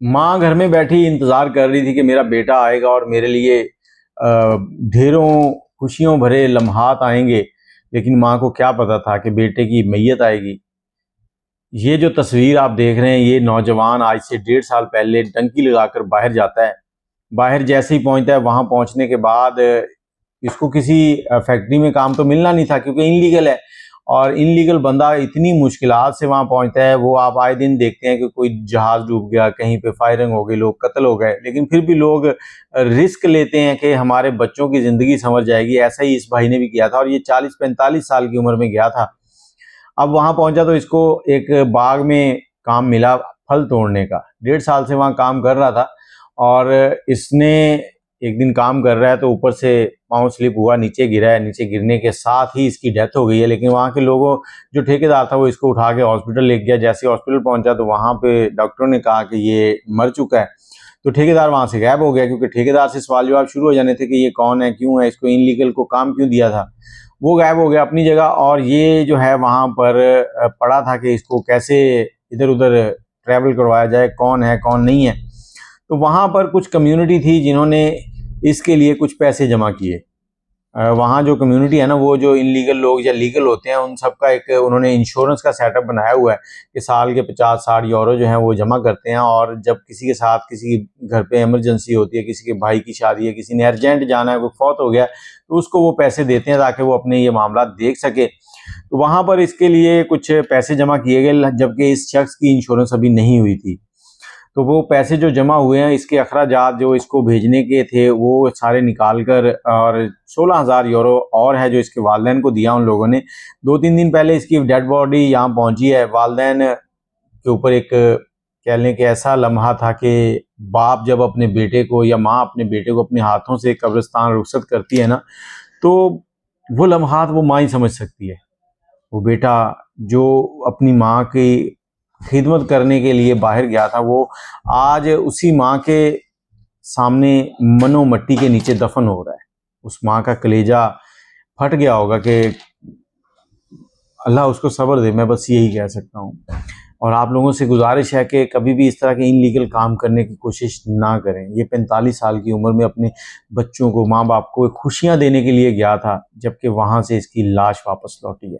माँ घर में बैठी इंतज़ार कर रही थी कि मेरा बेटा आएगा और मेरे लिए ढेरों खुशियों भरे लम्हात आएंगे, लेकिन माँ को क्या पता था कि बेटे की मैयत आएगी। ये जो तस्वीर आप देख रहे हैं, ये नौजवान आज से 1.5 साल पहले डंकी लगाकर बाहर जाता है। बाहर जैसे ही पहुंचता है, वहां पहुंचने के बाद इसको किसी फैक्ट्री में काम तो मिलना नहीं था क्योंकि इनलीगल है, और इनलीगल बंदा इतनी मुश्किलात से वहां पहुंचता है। वो आप आए दिन देखते हैं कि कोई जहाज डूब गया, कहीं पे फायरिंग हो गई, लोग कत्ल हो गए, लेकिन फिर भी लोग रिस्क लेते हैं कि हमारे बच्चों की ज़िंदगी संवर जाएगी। ऐसा ही इस भाई ने भी किया था, और ये 40-45 साल की उम्र में गया था। अब वहां पहुंचा तो इसको एक बाग में काम मिला फल तोड़ने का। 1.5 साल से वहां काम कर रहा था, और इसने एक दिन काम कर रहा है तो ऊपर से पाँव स्लिप हुआ, नीचे गिरा है। नीचे गिरने के साथ ही इसकी डेथ हो गई है। लेकिन वहाँ के लोगों, जो ठेकेदार था, वो इसको उठा के हॉस्पिटल ले गया। जैसे हॉस्पिटल पहुंचा तो वहाँ पे डॉक्टरों ने कहा कि ये मर चुका है। तो ठेकेदार वहाँ से गायब हो गया, क्योंकि ठेकेदार से सवाल जवाब शुरू हो जाने थे कि ये कौन है, क्यों है, इसको इनलीगल को काम क्यों दिया था। वो गायब हो गया अपनी जगह, और ये जो है वहाँ पर पड़ा था कि इसको कैसे इधर उधर ट्रैवल करवाया जाए, कौन है कौन नहीं है। तो वहाँ पर कुछ कम्युनिटी थी जिन्होंने इसके लिए कुछ पैसे जमा किए। वहाँ जो कम्युनिटी है ना, वो जो इनलीगल लोग या लीगल होते हैं, उन सब का एक उन्होंने इंश्योरेंस का सेटअप बनाया हुआ है कि साल के 50-60 यूरो जो हैं वो जमा करते हैं, और जब किसी के साथ किसी घर पे इमरजेंसी होती है, किसी के भाई की शादी है, किसी ने अर्जेंट जाना है, कोई फौत हो गया, तो उसको वो पैसे देते हैं ताकि वो अपने ये मामला देख सके। तो वहाँ पर इसके लिए कुछ पैसे जमा किए गए, जबकि इस शख्स की इंश्योरेंस अभी नहीं हुई थी। तो वो पैसे जो जमा हुए हैं, इसके अखराजात जो इसको भेजने के थे, वो सारे निकाल कर, और 16,000 यूरो और है जो इसके वालिदैन को दिया उन लोगों ने। 2-3 दिन पहले इसकी डेड बॉडी यहाँ पहुंची है। वालिदैन के ऊपर एक, कह लें कि ऐसा लम्हा था कि बाप जब अपने बेटे को, या माँ अपने बेटे को अपने हाथों से कब्रिस्तान रुखसत करती है ना, तो वो लम्हात वो माँ ही समझ सकती है। वो बेटा जो अपनी माँ की खिदमत करने के लिए बाहर गया था, वो आज उसी माँ के सामने मनो मट्टी के नीचे दफन हो रहा है। उस माँ का कलेजा फट गया होगा कि अल्लाह उसको सब्र दे, मैं बस यही कह सकता हूँ। और आप लोगों से गुजारिश है कि कभी भी इस तरह के इनलीगल काम करने की कोशिश ना करें। ये 45 साल की उम्र में अपने बच्चों को, माँ बाप को खुशियाँ देने के लिए गया था, जबकि वहाँ से इसकी लाश वापस लौटी है।